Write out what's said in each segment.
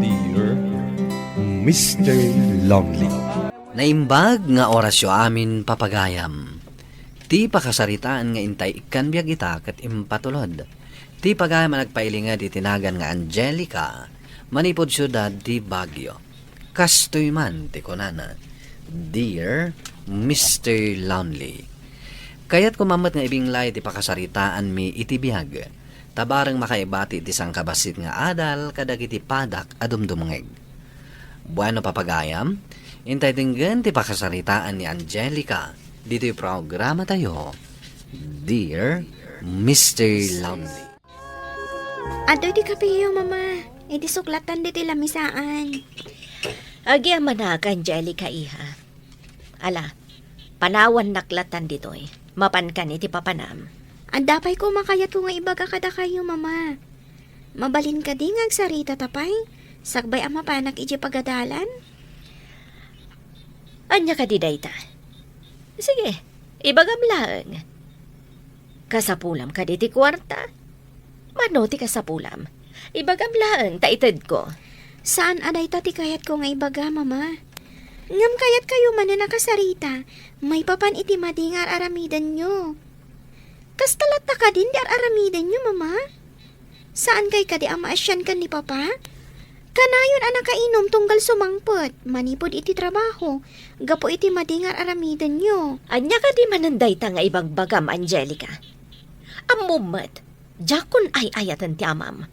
Dear Mr. Lonely. Naimbag nga orasyo amin papagayam. Ti pakasaritaan nga intay ikan biyag ita kat impatulod. Ti pagayam nagpailinga di tinagan nga Angelica, manipod syudad di Baguio. Kastoy man ti kunana. Dear Mr. Lonely. Kaya't kumamat nga ibinglay ti pakasaritaan mi iti biyag. Tabarang makaibati ti sang kabasit nga adal kadagiti padak adumdumengeg. Bueno papagayam, intay tinggan ti pakasaritaan ni Angelica. Dito yung programa tayo. Dear Mr. Lonely. Adoy di kapiyo, mama. E di suklatan di ti lamisaan. Agya manak, Angelica, iha. Ala, panawan naklatan ditoy. Mapan ka ni ti papanam. Andapay ko makayat ko nga ibaga kada kayo, mama. Mabalin ka di nga agsarita tapay. Sakbay ang mapanak iji pagadalan. Anya ka di dayta. Sige, ibagam lang. Kasapulam ka di ti kwarta. Mano ti kasapulam. Ibagam lang, taitid ko. Saan aday ta ti kayat ko nga ibaga, mama? Ngam kayat kayo man na nakasarita. May papan iti madingar aramidan nyo. Kastalat ta ka din di aramidan nyo, mama? Saan kay ka di ang maasyan kan ni papa? Kanayon anak kainom tunggal sumangpot. Manipod iti trabaho. Gapo iti madingar aramidan nyo. Anya ka di mananday ta nga ibagbagam, Angelica. Amumat, jakon ay ayatan ti amam.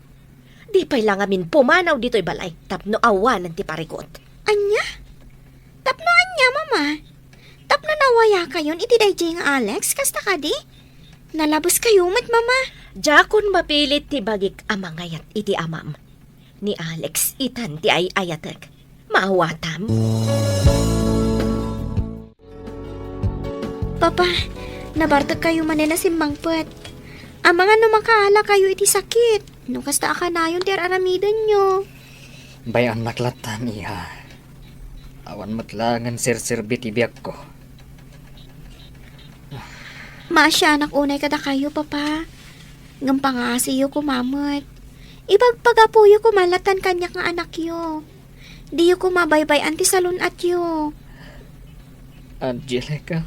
Di pa'y lang amin pumanaw dito'y balay, tapno awanan ti parikot. Anya? Tapno anya, mama? Tapno nawaya kayon iti dayjay nga Alex, kasta ka di? Nalabos kayo mat, mama. Jakon mapilit ti bagik amangayat iti amam. Ni Alex itan ti ay ayatek. Maawatam. Papa, nabartag kayo manena simbangpet. Ang mga numakaala kayo iti sakit. Nung kasta ka na yun ti aramidan nyo. Bayan naklatan, iha. Awan matlangan sir-sirbi ti biyak ko. Maasya anak unay kada kayo, papa. Ngampangasiyo kumamot. Ibagpagapuyo kumalatan kanyak nga anak yo. Di yo kumabaybay anti salon at yo. Angelica,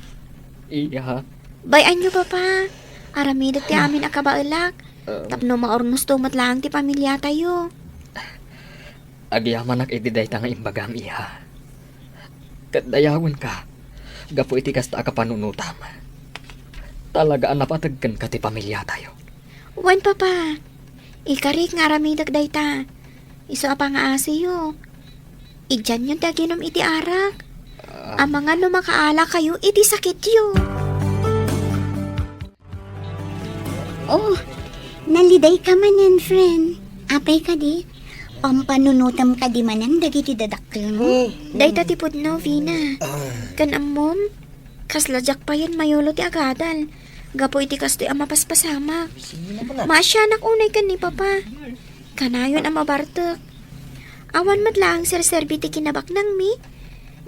iha. Bayan nyo, papa. Aramidat ti amin akabailak. Tapno maornos tumat lang ti pamilya tayo. Agyaman ak itiday ta nga imbagam, iha. Kadayawan ka. Gapo iti kasta ka panunutam. Talaga napatagkan ka ti pamilya tayo. Wan, papa. Ikarik nga aramidak dayta. Iso apa nga asiyo. Idyan yung taginom iti arak. Ang mga numakaala kayo iti sakit yo. Oh, naliday ka manan, friend. Apay ka di. Pampanunutam ka di manan, dagiti dadakkel mo. Dayta ti pudno, Vina. Kan mom, kaslajak pa yan mayolo ti agadal. Gapo iti kastoy ang mapaspasamak. Maasya anak unay kan ni papa. Kanayon ang mabartok. Awan madlang sir-serbi ti kinabak nang mi.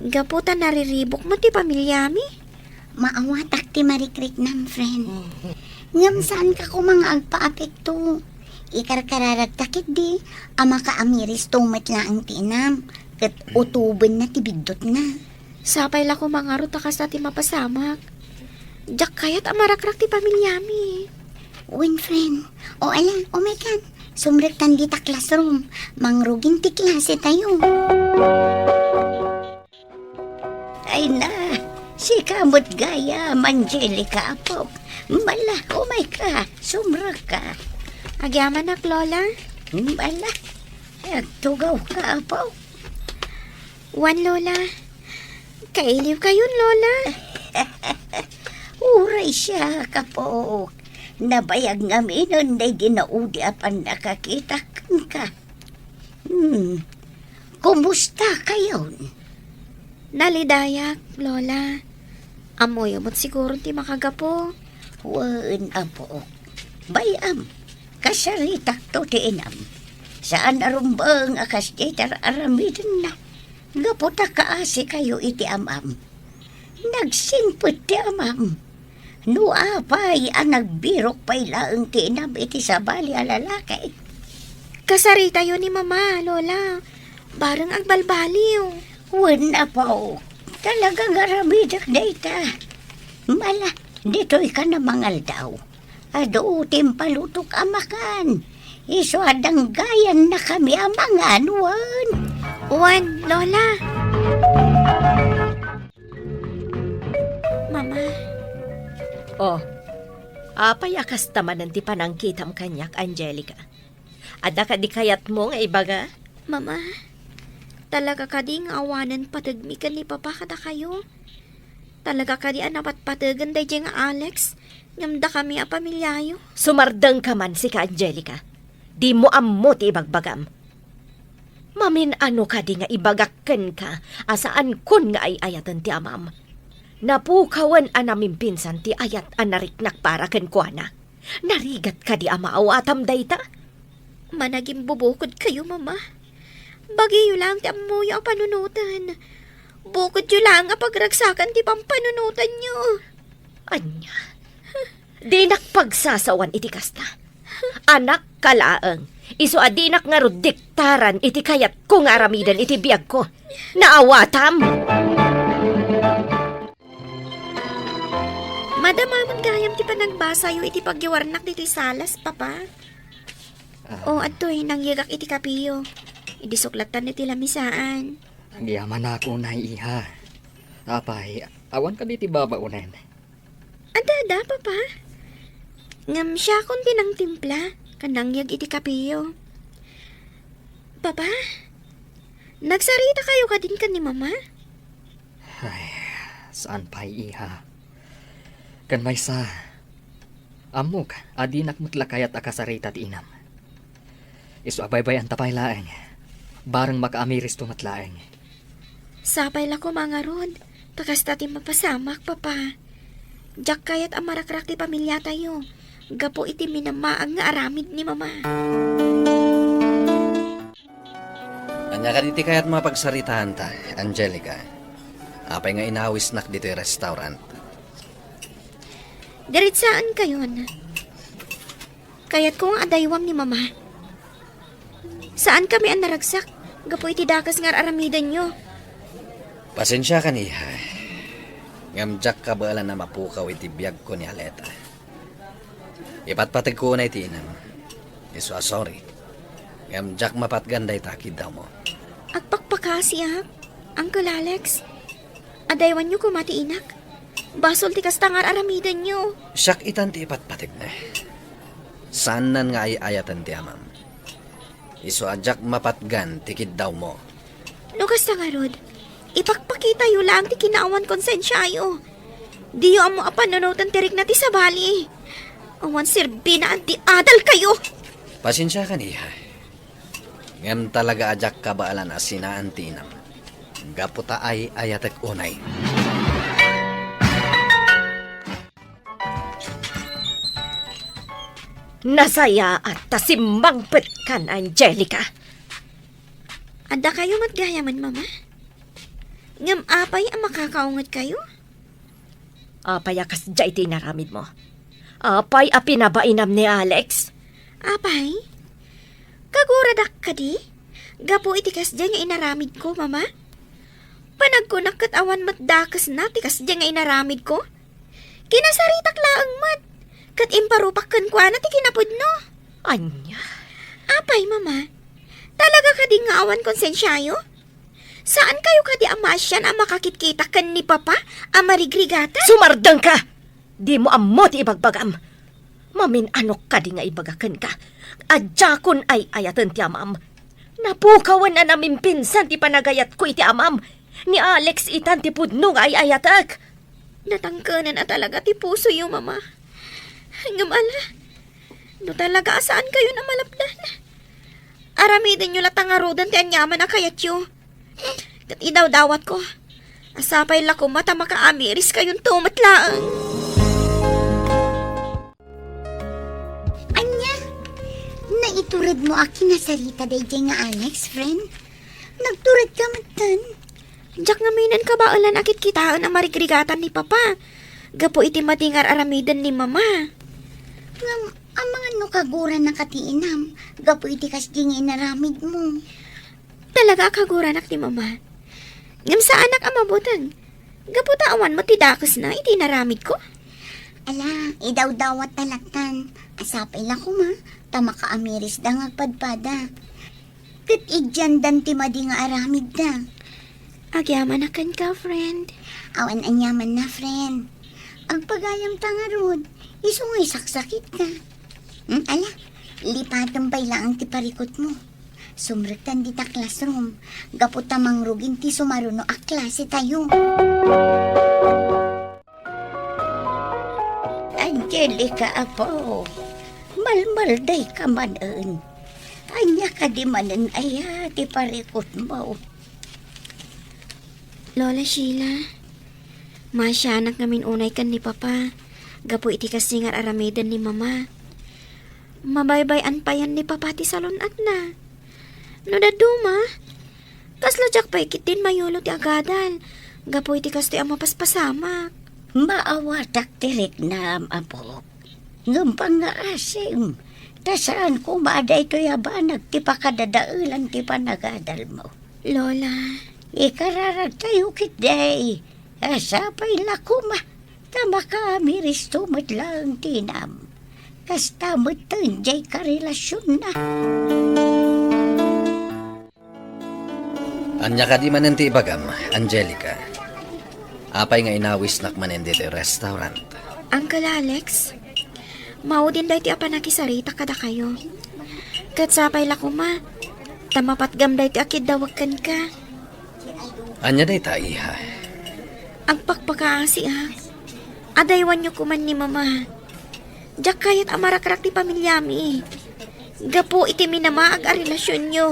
Gapo ta nariribok mo ti pamilya mi. Maawatak ti marikrik nan, friend. Ngam saan ka ko mga agpa-apekto. Ikarkararag takit di. Ama ka amiris tumat lang ang tinam. Kat utuban na ti bigdot na. Sapay la ko mga ruta kas ti mapasamak. Jak kayat amarakrak ti pamilya mi. Win, friend. O ala, oh my God. Sumrek tandi ta classroom. Mangrugin ti klase tayo. Ay na, si kamot gaya, Angelica po. Bala, oh my God, sumrek ka. Agyaman nak, Lola. Bala, tugaw ka po. Wan, Lola. Kailiw kayon, Lola. Uray siya ka po. Nabayag nga minon na ginaudi apan nakakita ka. Kumusta kayo? Nalidayak, Lola. Amoy mo't siguro ti makagapo. Wan apo. Bayam, kasaritak to ti inam. Saan arumbang akas ditar aramidin na. Gaputa kaasi kayo iti amam. Nagsinput ti amam. No apay ang nagbirok pay laang tinam iti sabali alalakay. Kasarita yun ni mama, lola. Barang ang balbaliw. Wala pa o. Talagang aramidak na ita. Mala, dito'y ka na mangal daw. Ado utim palutok amakan. Iso adang gayan na kami amangan, wan. Wan, lola. Mama, Oh, apay akas taman ti panangkitam kanyak, Angelica. Ada ka di kayat mo nga ibaga? mama. Talaga ka di nga awanan patagmikan ni papa kada kayo. Talaga ka di anapat patagan day nga Alex. Ngamda kami a pamilyayo. Sumardang ka man si ka, Angelica. Di mo ammo ti ibagbagam. Mamin ano ka di nga ibagakken ka, asaan kun nga ay ayatan ti amam. Napukawan anaming pinsan ti ayat anariknak para ken kuana. Narigat ka di amaawatam dayta. Managing bubukod kayo, mama. Bagiyo lang ti amuyo ang panunutan. Bukod yu lang ang pagragsakan ti pampanunutan nyo. Anya, di nakpagsasawan iti kasta. Anak kalaang, iso adinak nga diktaran iti kayat kung aramidan iti biyag ko. Naawatam! Madamamon gayam ti panagbasa yu iti pagyawarnak diti salas, papa. O adtoy nang yagak iti kapiyo. Idisuklatan iti lamisaan. Ang yaman ako na iha. Apay, awan ka di ti babaunen. Ada, papa. Ngam siya kung tinang timpla, kanangyag iti kapiyo. Papa, nagsarita kayo ka din ka ni mama? Ay, saan pa iha? Kan may sa... Amok, adinak mutlakayat akasarita ti inam. Isu abaybay ang tapay laeng. Barang makaamiris tumatlaeng. Sapay la ko mga rod, takasta ti mapasamak, papa. Jak kayat amarakrak ti pamilya tayo. Gapo iti minamaang nga aramid ni mama. Anya ka diti kayat mapagsaritahan ta, Angelica. Apay nga inawis nak dito yung restaurant. Diritsaan kayon. Kayat ko nga adaywam ni mama. Saan kami ang naragsak? Gapo iti dakas nga aramidan nyo. Pasensya ka niya. Ngamjak ka bala na mapukaw iti biyag ko ni Aleta. Ipatpatag ko na iti inam. Iso sorry. Ngamjak mapatganday takid daw mo. Agpakpakasiyak, Uncle Alex. Adaywan nyo kumati inak. Basol ti kastangar aramidan nyo. Siyak itan ti ipatpatag na. Saan nan nga ay ayatan ti amam. Iso ajak mapatgan tikid daw mo. No kastangarod, ipakpakita yu lang ti kinaawan konsensya ayo. Di yu amo apananutan tirik na ti sabali. Awan sirbi na anti adal kayo. Pasensya ka niya. Ngam talaga ajak kabaalan asinaan tinam. Gaputa ay ayatek unay. Nasaya at tasimbangpet kan, Angelica. Ada kayo matgayaman, mama? Ngam apay ang makakaungat kayo? Apay akas jay tinaramid mo. Apay a pinabainam ni Alex. Apay? Kaguradak ka di? Gapo itikas dyan nga inaramid ko, mama? Panagkunak kat awan matdakas na tikas dyan nga inaramid ko? Kinasaritak laang mat. Kat imparupak kan kwa na ti kinapod no. Anya, Apay, mama? Talaga ka di nga awan konsensyayo? Saan kayo ka di amasyan ang makakitkita kan ni papa ang marigrigata? sumardang ka! Di mo ammo ti ibagbagam. Mamin anok ka di nga ibagakan ka. Adjakon ay ayatan ti amam. Napukawan na namin pinsan ti panagayat ko iti amam. Ni Alex itan ti pudno nga ay ayatak. Natangkanan na talaga ti puso yung mama. Hanggang ala, no talaga saan kayo na malapdan? Aramidin nyo latangarudan ti anyaman na kayat yo. Kat idawdawat ko. Asapay la ko mata makaamiris kayong tumatlaang. Anya, naiturad mo aki na sarita day nga Alex, friend. Nagturad ka matan. Diyak nga minan kabaalan akit kitaan ang marigrigatan ni papa. Gapo iti matingar aramidan ni mama. Ang mga nukaguran na katiinam, gapoy ti kas di nga inaramid mo. Talaga kaguran ak ni mama. Ngam sa anak ang mabutan. Gaputa awan mo ti dakos na iti naramid ko. Ala, idaw-dawat talatan. Asapay la ko ma, tama ka amiris da nga padpada. Kat idyan dan ti madi nga aramid da. Agyaman akan ka, friend. Awan anyaman na, friend. Ang pagayam tangarod, isungay saksakit ka. Ala, lipatan pa ang ti parikot mo. Sumrektan di ta classroom. Gaputa mangrugin ti sumaruno a klase tayo. Angelica, apo. Malmalday ka manan. Anya ka di manan aya ti parikot mo. Lola Sheila, masyanak namin unay kan ni Papa. Gapo iti kasingar aramidan ni Mama. Mabaybayan pa yan ni Papa ti salon at na. No daduma, kaslajak pa ikitin mayulo ti agadal. Gapo iti kas ti ang mapaspasamak. Maawatak tirik na, apo. Ngampang nga asim. Tasaan ko maaday to yabanag ti pakadadaulan ti panagadal mo. Lola, Ikararag tayo kit day. Asapay lakuma. Tama ka miris tumot lang tinam. Kasta mo tunjay ka relasyon na. Anya ka di manen ti ibagam, Angelica. Apay nga inawis nak manen ti restaurant. Uncle Alex, maudin day ti apanakisarita kada kayo. Katsapay lakuma, tamapat gamday ti akid dawagkan ka. Anya day ta iha. Ang pakpakaasi ha. Adaywan nyo kuman ni Mama. Diyak kayat amarakrak ti pamilyami. Gapo iti minamaag a relasyon nyo.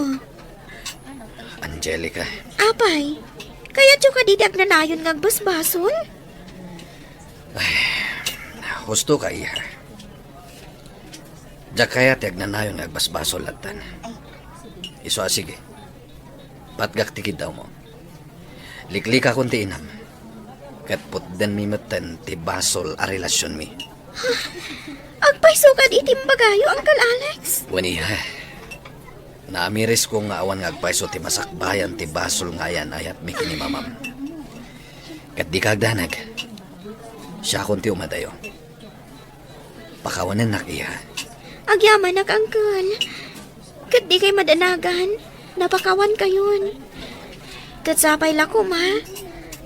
Angelica, Apay, kaya tiyo ka didag na nayon ngagbasbasol? husto ka iha. Diyak kaya tiyag na nayon nagbasbasol latan. Iso sige. Patgak tikid daw mo. Liklika kung ti inam. Kat putdan mi matan ti basol a relasyon mi. Agpaysukad itim bagayo, Uncle Alex. Waniha. Naamiris ko nga awan nga agpayso ti masakbayan ti basol nga yan ayat mi kini mamam. Kat di kagdanag. Siya kung ti umadayo. Pakawanan nak iha. Agyaman nak, Uncle. Kat di kay madanagan, napakawan kayon. Katsapay lako, ma.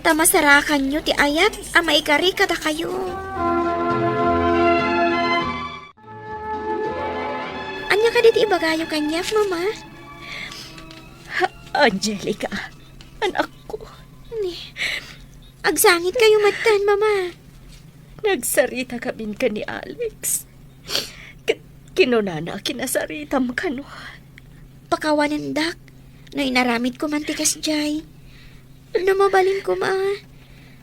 Tamasarakan nyo ti ayat, ang maikari kada kayo. Anya ka diti ibagayo kanya, Mama? Angelica, anak ko, Ni, agsangit kayo matan, Mama. nagsarita kami ka ni Alex. Kinunana kinasaritam ka no. Pakawanan dak, no inaramid ko mantikas jay. Lumabalin ko, ma.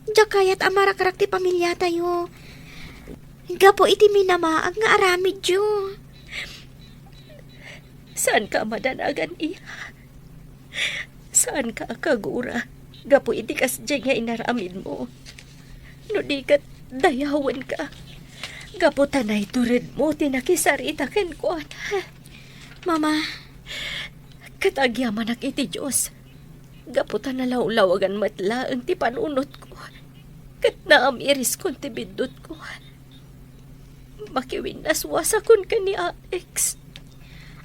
Diyak kayat amarak-rak ti pamilya tayo. Gapo iti minamaag nga aramid jo. Saan ka madanagan, iha? Saan ka kagura? Gapo iti kasjay nga inaramid mo. No di kat dayawan ka. Gapo tanay turid mo tinakisarita ken ko. Mama, Katagyaman ak iti Diyos. Gaputan na lawlawagan matla ang ti panunot ko. Kat naamiris kon ti bindot ko. Makiwin naswasa kon ka ni Alex.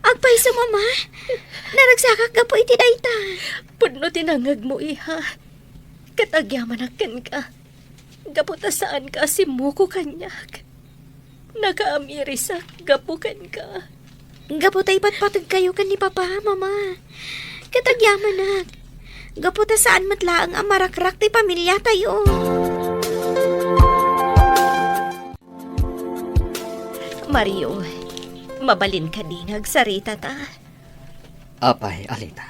agpay sa mama. Naragsakak gapo iti dayta. Puno tinangag mo, iha. Katagyaman akin ka. Gaputa saan ka simuko kanyak. Nakaamirisak gapukan ka. Gapo tay patpatag kayo kan ni Papa, Mama. Katagyaman nak. Gapo ta saan matlaang amarak-rak ti pamilya tayo. Mario, mabalin ka di nagsarita ta. Apay, Alita.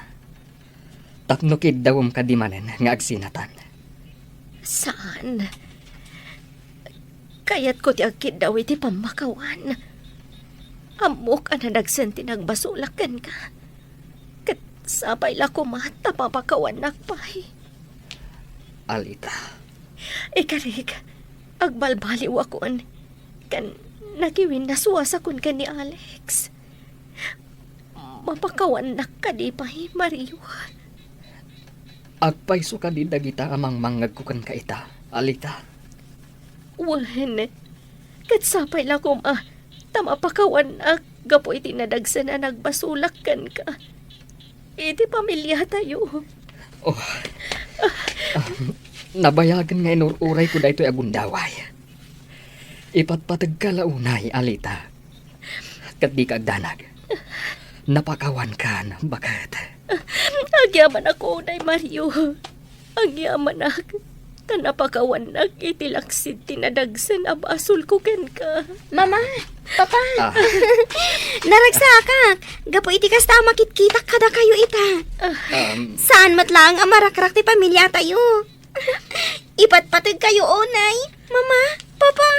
Taknukid dawom kadimanen nga agsinatan. Saan? Kayat ko ti agkid daw iti pamakawan. Amok na nagsanti nagbasulakan ka. Kat sabay la kumata papakawan nakpay. Alita. Ikarig, agbalbaliw akon. Kan nakiwin nasuwasa kun ka ni Alex. Mapakawan na ka di pa, Mario. Agpaiso ka din dagita amang mangagkukan ka ita, Alita. Wan, katsapay lang ko tama pakawan na gapo iti nadagsa na nagbasulak kan ka. Iti pamilya tayo. Oh, nabayagan nga inururay ko da ito'y agundaway. Ipatpatag ka launay, Alita. Kat di ka agdanag. Napakawan ka na, bakit? Agyaman ako, Nay Mario. Agyaman ako. Tanapakawan na itilaksid tinadagsan abasul ko ken ka. Mama, Papa, Ah, naragsakak. Gapo iti kasta makitkitak kada kayo ita. Saan matlang ang marakrak ti pamilya tayo? Ipatpatag kayo, onay. Mama, Papa.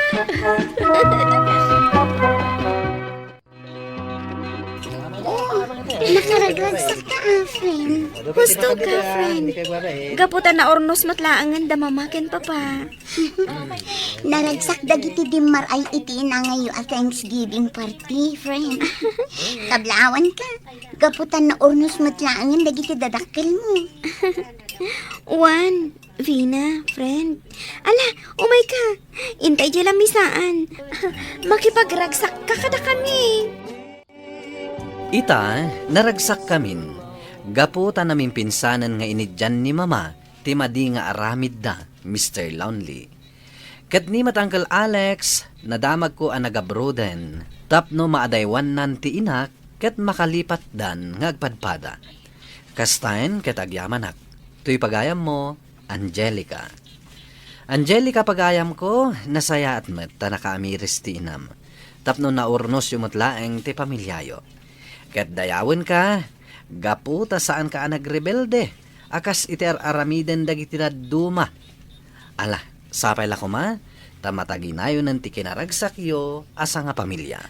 Nakaragagsak ka, friend. Gusto ka, friend. Gaputan na ornos matlaangan da mamakin, Papa. Naragsak dagiti dimar ay iti na ngayon at Thanksgiving party, friend. Kablawan ka. Gaputan na ornos matlaangan dagiti dadakkel mo. Juan, Vina, friend. Ala, umay ka. Intay dyan lang misaan. Makipagragsak ka kada kami. Ita, naragsak kamin. Gaputan namin pinsanan nga inidyan ni Mama, timadi nga aramid da, Mr. Lonely. Kat ni matangkal Alex, nadamag ko ang nagabroden. Tapno maadaywan nan ti inak, kat makalipat dan ngagpadpada. Kastain kat agyamanak. Tuy pagayam mo, Angelica. Angelica pagayam ko, nasaya at met, tanakaamiris ti inam. Tapno naurnos yumutlaeng ti pamilyayo. Kat dayawin ka, gaputa saan ka nagrebelde, akas iti aramiden dagiti duma. Ala, sapay la kuma, tamataginayo ng ti kinaragsakyo asa nga pamilya.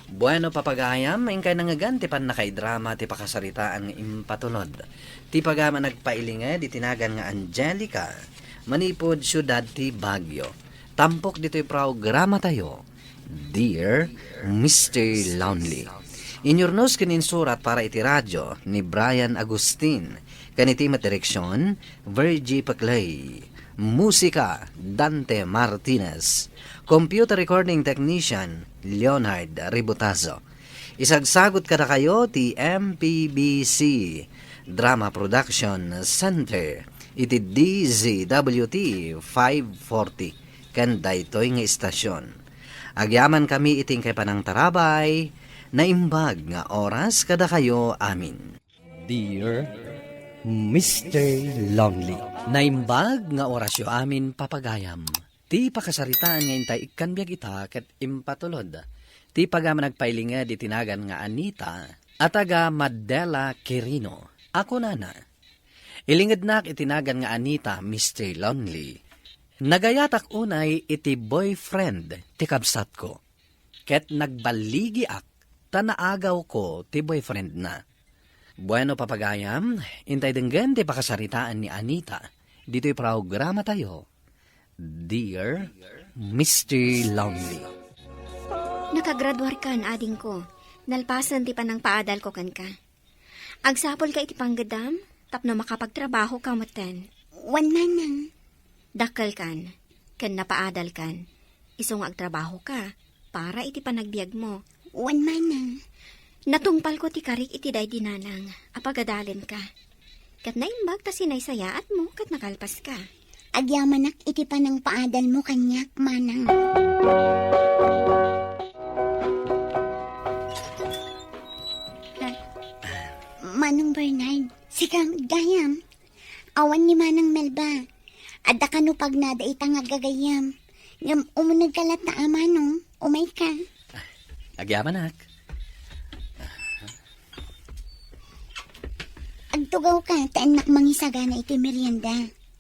Bueno papagayam, ingkay nangagan ti pan nakaidrama ti pakasaritaan nga impatulod. Ti pagama nagpailinga di tinagan nga Angelica, manipod syudad ti Baguio. Tampok dito'y programa tayo, Dear Mr. Lonely. Inyornos kinin surat para iti radyo ni Brian Agustin. Kaniti materiksyon, Virgie Paclay. Musika, Dante Martinez. Computer recording technician, Leonard Ributazo. Isagsagot kada kayo ti MPBC Drama Production Center. Iti DZWT 540. Kanda ito'y nga istasyon. Agyaman kami iting kay panang tarabay, naimbag nga oras kada kayo amin. Dear Mr. Lonely. Naimbag nga orasyo amin papagayam. Ti pakasaritaan nga intay ikan biag ita ket impatulod. Ti pagama nagpailinga di tinagan nga Anita at taga Madela Quirino. Ako nana. Ilingid nak itinagan nga Anita, Mr. Lonely. Nagayatak unay iti boyfriend ti kabsat ko. Ket nagbaligi ak tanaagaw ko ti boyfriend na. Bueno papagayam, intay denggan ti pakasaritaan ni Anita. Dito'y programa tayo. Dear Mr. Lonely. Nakagraduar ka ading ko. Nalpasan ti panang paadal ko kan ka. Agsapol ka iti panggadam, tapno makapagtrabaho ka matan. Wan manang. Dakal kan napaadal kan. Isong agtrabaho ka, para iti panagbiag mo. Wan manang. Natungpal ko ti karik iti day dinanang, apagadalin ka. Kat naimbag ta sinaysayaat mo, kat nakalpas ka. Agyamanak iti panang paadal mo kanyak, manang. Manong Bernard, sikang gayam. Awan ni Manang Melba. Adda ka no pag nada itang agagayam. Ngam umunag ka lat na manong, umay ka. Agyamanak. Agtugaw ka, taanak mangisagana iti merienda.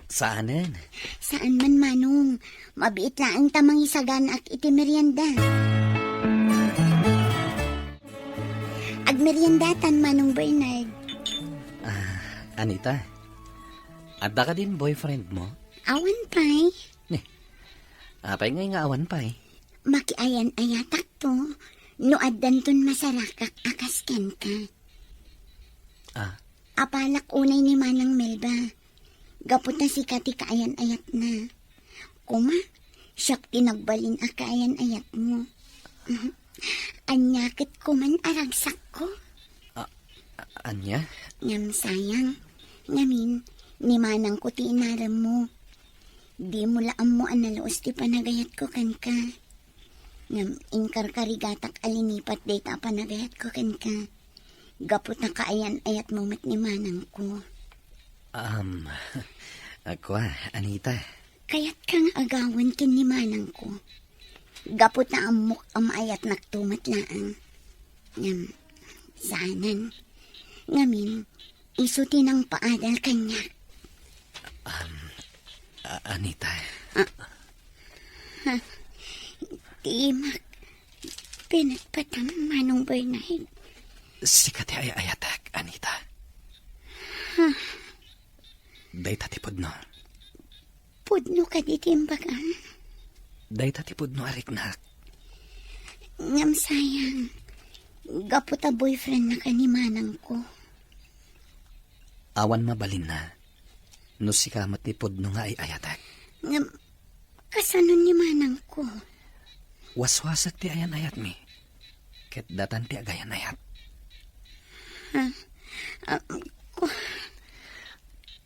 Saanen? Saan man manong, mabiit na ang tamang isagana ak iti merienda. Agmeriendatan Manong Bernard. Anita, adda ka din boyfriend mo? Awan pa'y. Apay ngay nga awan pa eh. makiayan-ayatak to, no addanton masarakak akasken ka. Ah, Apalak unay ni Manang Melba. Gaputa si Kati kaayan-ayat na. Kuma, siyak tinagbalin a kaayan-ayat mo. Anyakit ko man aragsak ko. anya? Ngam sayang, ngamin, ni Manang ko ti inaram mo. Di mo laam mo analoos ti panagayat ko kan ka. Ngam inkar karigatak alinipat data panagayat ko kan ka. Gapot na kaayan-ayat mo mat ni Manang ko. Ako Anita. Kaya't kang agawan kin ni Manang ko. Gapot na amok ang ayat naktumat laang. Ngam, sanan. Ngamin, isuti ng paadal kanya. Anita. Timak, pinagpatam Manong Bernard. Sikat ay ayatak, Anita. Day tatipod no. Pudno ka di timbagan. Day tatipod no ariknak. Ngam sayang, gapot a boyfriend na kanimanang ko. Awan mabalin na. No si kamat tipod no nga ay ayatak. Ngam, kasanon ni Manang ko. Waswasak ti ayan ayat mi. Ket datan ti agayan ayat.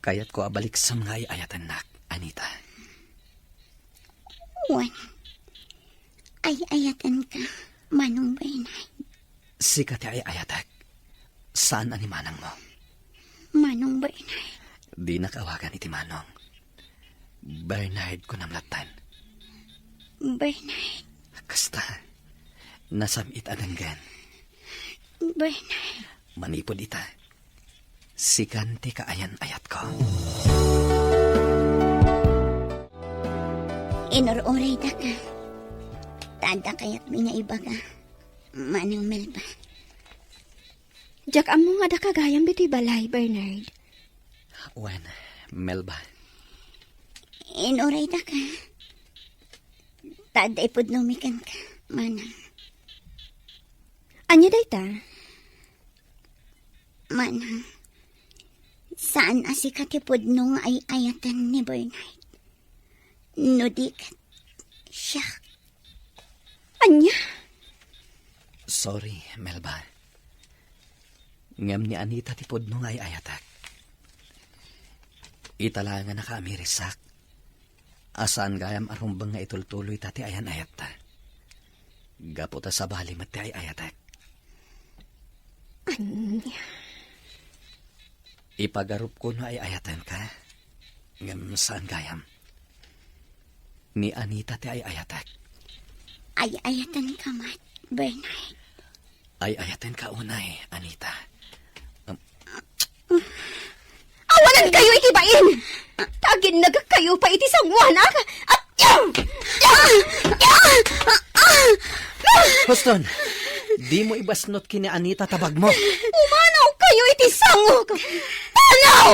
Kayat ko abalik sa mga ay ayatan nak, Anita. Wan, ay ayatan ka, Manong Bernard. Sikat ti ay ayatak. Saan animanang mo? Manong Bernard. Di nakawagan iti Manong. Bernard ko namlatan. Bernard. Kasta, nasamit adanggan. Bernard. Manipod ita. Sikanti kaayan ayat ko. Inororay da ka. Tada kayat minaibaga. Manang Melba. Jak amo nga da kagayam biti balay, Bernard. Wen, Melba. Inoray da ka. Tada ipod numikan ka, Manang. Anya dayta? Manang. Saan asikatipod nung ay ayatan ni Bernard? Nudik. Siya. Anya? Sorry, Melba. Ngam ni Anita tipod no nga ay ayatak. Italangan na kami risak. Asaan gayam arumbang nga itultuloy tati ayan ayat ta. Gaputa sa bali mati ay ayatak. Anya? Ipagarup ko no ay ayatan ka. Ngam saan gayam. Ni Anita ti ay ayatak. Ay ayatan ka, Mat, Bernard. Ay ayatan ka unay, Anita. Awanan kayo ikibain! Tagin naga kayo pa iti sangwanak! At Huston, di mo ibasnot kini Anita tabag mo. umanaw kayo iti sangok! Tanaw!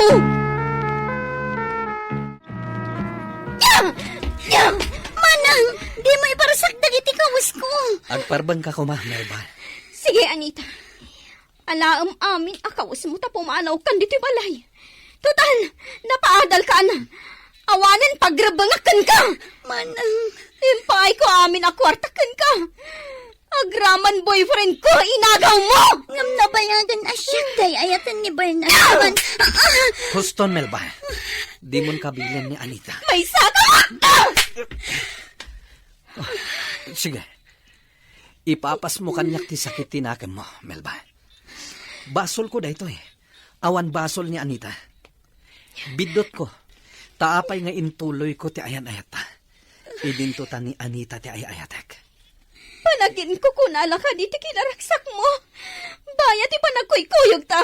Manang, di mo iparasak dagiti kawas ko. Agparbang ka kuma, Melba. Sige, Anita. Alaam amin akawas mo ta pumanaw kan dito balay. Total, napaadal ka na. Awanan pagrabangakan ka. Manang, Impay ko amin akwartakan ka. Agraman boyfriend ko, inagaw mo! ngam nabayagan asyak day ayatan ni Bernard. Naman, Huston, Melba. Di mo kabilan ni Anita. May saka! Sige. Ipapas mo kanyak ti sakit tinakam mo, Melba. Basol ko da ito eh. Awan basol ni Anita. Bidot ko. Taapay nga intuloy ko ti ayan ayata. Idinto ta ni Anita ti ayatek. Panagin ko kunala ka diti kinaraksak mo. Bayat iba nagkuykuyog ta.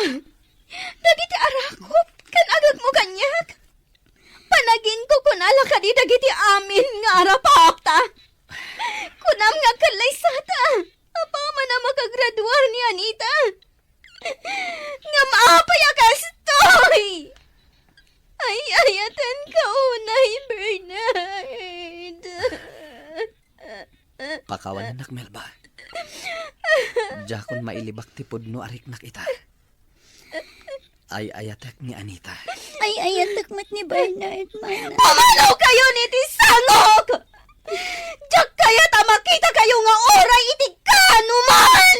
Dagiti arakop, kan agag mo kanyak. Panagin ko kunala ka di dagiti amin nga arapaak ta. Kunam nga kalay sata. Apa man na makagraduar ni Anita. Nga maapay akastoy. Ay, ayatan ka unay, Bernard. Pakawan nak Melba. Jakon mailibak ti pudno arik nak ita. Ay ayatek ni Anita. Ay, takmat ni Bernard, mana. Pumanaw kayo ni ti sangok! Diyak kaya ta makita kayo nga oray iti kanuman!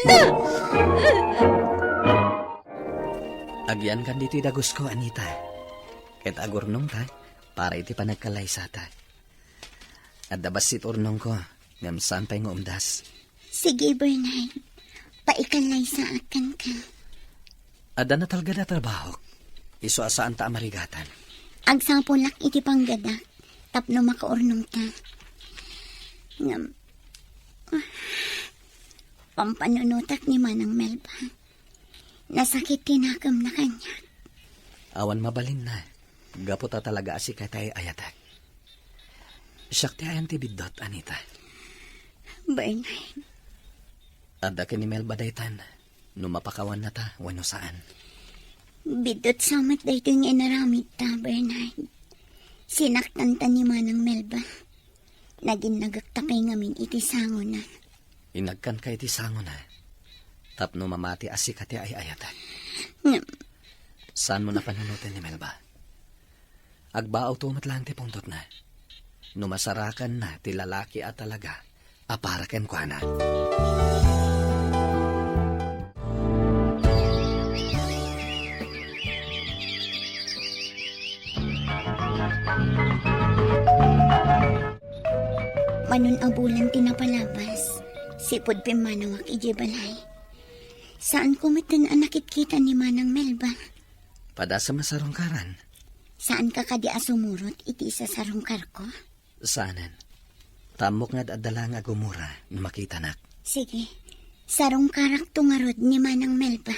Agyan kan dito dagus ko, Anita. Ket agurnong ta, para iti panagkalaysa ta. At dabas sit urnong ko, ngam sampay nga umdas. Sige, Bernard. Paikalay sa akin ka. Ada na talaga na trabaho. Iso asaan ta amarigatan. Agsapulak iti panggadak. Tapno makaurnong ta. Ngam. Pampanunutak ni Manang Melba. Nasakit tinakam na kanya. Awan mabalin na. Gapo ta talaga asi katay ayatak. Siyak ti ayan ti bidot, Anita. Bernard. Ada ka ni Melba daytan. Numapakawan na ta, wano saan. Bidot samat dahito yung inaramid ta, Bernard. Sinaktan ta ni Manang Melba. Naging nagagtapay ngamin iti sango na. Inagkan kay ti sango na. Tapno mamati asi kati ay ayatak. Ngam. Saan mo na panunutin ni Melba? Agbaaw tumat lang ti puntot na. Numasarakan na ti lalaki at talaga. Aparaken kwa na. Manon abulan tinapalabas. Sipod pimanawak ijibalay. Saan kumitin ang nakikita ni Manang Melba? Pada sa masarungkaran. Saan ka kadi asumurot iti sa sarungkar ko? Saanan? Tamok nga adala nga gumura na makita nak. Sige, sarungkarak tungarod ni Manang Melba.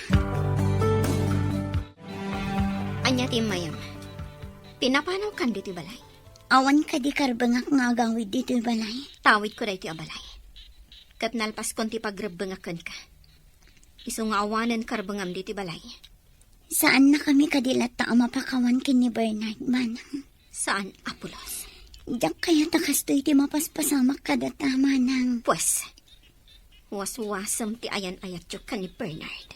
Anya ti mayam. Pinapanaw kan dito balay. Awan ka di karbangak nga agawid dito balay. Tawid ko dito balay. Kat nalpas kon ti pagrabbangakan ka. Iso nga awanan karbangam dito balay. Saan na kami kadilat ta mapakawan kin ni Bernard, Manang? Saan, Apolos? Diyak kaya takastoy ti mapaspasamak kadata, Manang. Pues, waswasam ti ayan-ayat yung ka ni Bernard.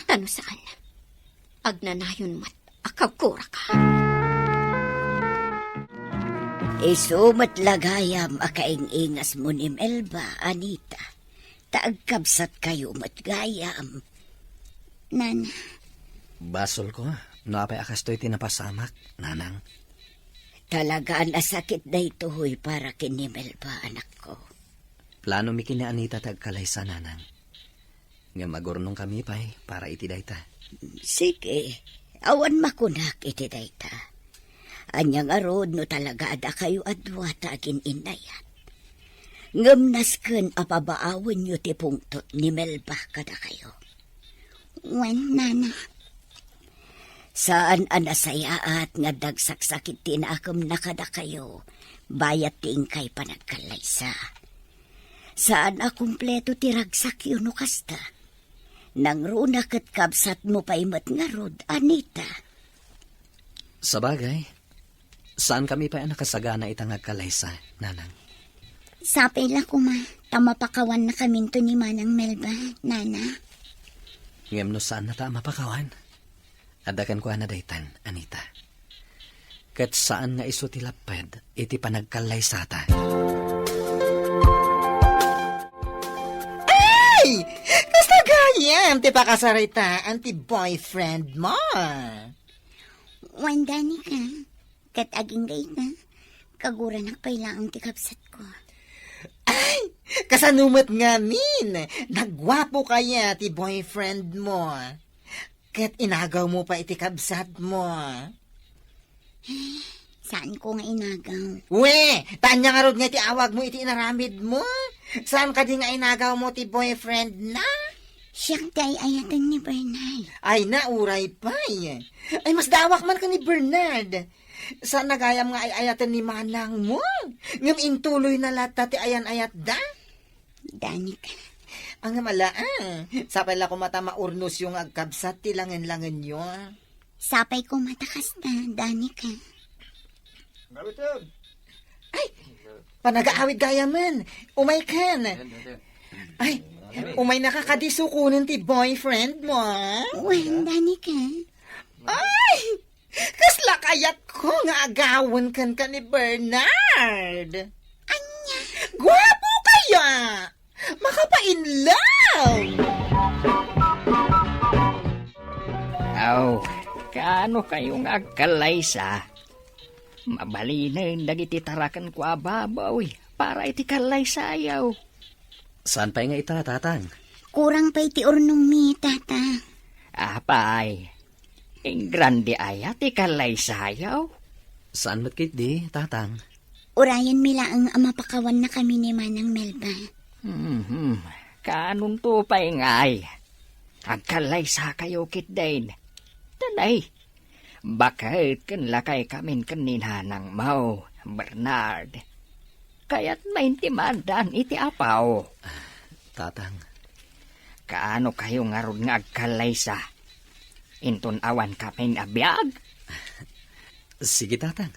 Tano saan? Agnanayon mat, akagkura ka. Isumat lagayam akaingingas mo ni Melba, Anita. Taagkabsat kayo matgayam. Nana, Basol ko, napay akastoy tinapasamak, nanang. Talagaan asakit na ito huy para kini Melba, anak ko. Plano mi kini Anita tagkalaysa, nanang. Nga magurnong kami pay para iti dayta. Sige, awan makunak iti dayta. Anyang arod no talaga ada kayo adwa tagin inayat. Ngamnasken apabaawan nyo ti pungtot ni Melba kada kayo. wan, Nana. Saan anasayaat nga dagsaksakit tinakam na kada kayo, bayat ting kay panagkalaysa. Saan a kumpleto ti ragsak yun no kasta? Nang runa kat kabsat mo pa imat nga rod, Anita. Sa bagay, saan kami pa nakasagana itang agkalaysa, nanang? Sapay la kuma, tamapakawan na kaminto ni Manang Melba, Nana. Ngem no saan na ta mapakawan? Adakan ko na daytan, Anita. Kat saan nga iso tilaped, iti panagkalaysa ta. Ay! Kasta gayam, ti pakasarita, anti-boyfriend mo. Wan, Dani ka. Kat aging gay na. Kagura nakpailaang tikapsat ko. Ay! Kasanumat nga min. Nagwapo kaya ti boyfriend mo. Kat inagaw mo pa iti kabsat mo. Saan ko nga inagaw? We! Tanya nga rod nga ti awag mo iti inaramid mo. Saan ka di nga inagaw mo ti boyfriend na? Siyang tay ayatan ni Bernard. Ay, nauray pa eh. Ay, mas dawak man ka ni Bernard. Saan nagayam nga ay ayatan ni Manang mo? Ngam intuloy na lata ti ayan-ayat da? Dani ka. Ang mala sapay la ko mata maurnos yung agkabsat ti langan-langan nyo. Sapay ko matakas na, Dani ka. Ay, Panagaawid gaya man. Umay kan. Ay, umay nakakadisukunan ti boyfriend mo. Wen, Danica. Ay! Kasla kayat ko nga agawon kan ka ni Bernard. Anya. Gwapo kaya! Makapa-in-love! Aw, kaano kayong agkalaysa? Mabalinay dagiti tarakan ko ababaw para iti kalaysa ayaw. Saan pa nga ita, tatang? Kurang pa iti urnong mi, tata. Apay, ang grande ayat ti kalaysa ayaw. Saan matkit di, tatang? Urayan mila ang amapakawan na kami ni Manang Melba. Kaanong tupay ngay? Agkalaysa kayo kit din. Tanay, bakit kan lakay kamin kanina ng mau, Bernard? Kaya't maintimadan iti apaw. Tatang, Kaano kayo nga ron nga agkalaysa? Inton awan kamin abiyag? sige tatang.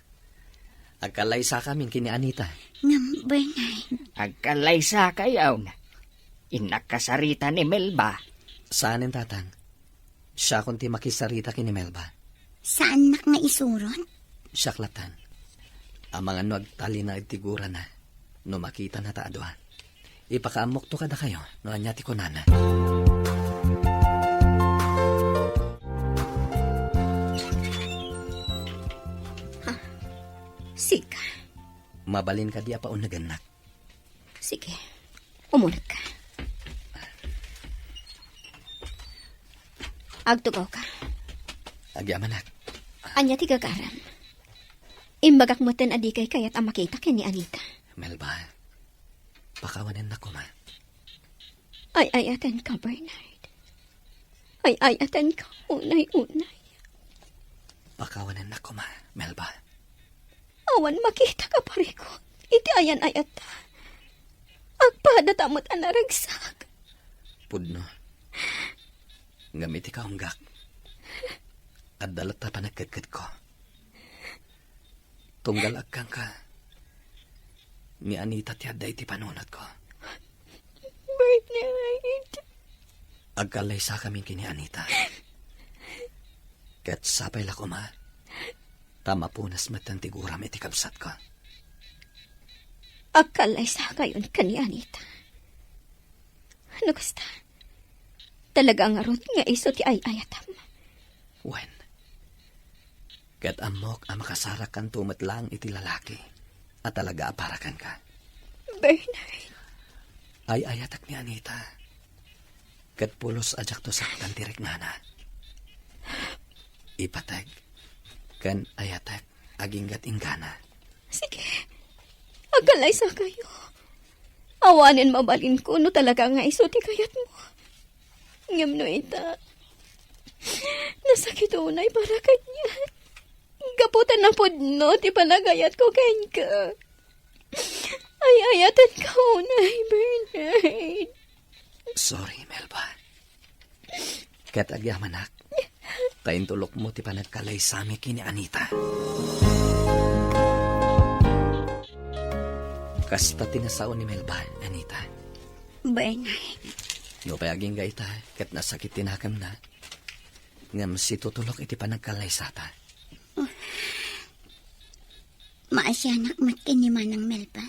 Agkalaysa kaming kini Anita. Ngam, Bernard. Agkalaysa kayaw na. Inakasarita ni Melba. Saanin tatang? Siya kunti makisarita kini Melba. Saan nak nga isurot? Siya klatan. Ang mga nagtali na itigura na. No makita na taaduan. Ipakaamok to kada kayo. No anyati ko nana. Sika. Mabalin ka di pa unaganak. Sige. Umunag ka. Agtugaw ka. Agyamanak. Anya ti gagaram. Imbagak mo ten adi kay kayat ang makita ken ni Anita. Melba, pakawanan na ko ma. Ay aten ka, Bernard. Ay aten ka, unay. Pakawanan na ko ma, Melba. Awan makita ka pareko. Iti ayan ayata. Agpada tamot anaragsak. Pudno. Ngamiti ka unggak. At dalat pa nagkagkad ko. Tunggal agkang ka. Ni Anita ti aday ti panunat ko. Bernard. Agkalay sa kami kini Anita. Kat sapay la ko ma. Tama punas matang tiguram iti kabsat ko. Agkalay sa kayon ka ni Anita. Ano kasta? Talaga ang arot nga iso ti ay ayatam. Wen. Kat amok ang makasarakan tumatlang iti lalaki. At talaga aparakan ka. Bernard. Ay ayatak ni Anita. Kat pulos ajak to saktan tirek nana. Ipatag. Kan ayatak aginggat ingana. Sige. Agkalay sa kayo. Awanin mabalin ko no talaga nga iso ti kayat mo. Ngam no ita. Nasakit unay para kanya. Gaputan na pod no ti panagayat ko ken ka. Ay ayatan ka unay, Bernard. Sorry, Melba. Kat agyamanak. Tayin tulok mo ti panagkalay sami kini Anita. Kasta tinasaon ni Melba, Anita. Bernard. No payaging gaita, kat nasakit tinakam na. Ngam si tutulok iti panagkalay sata. Maasyanak matkin ni Manang Melba.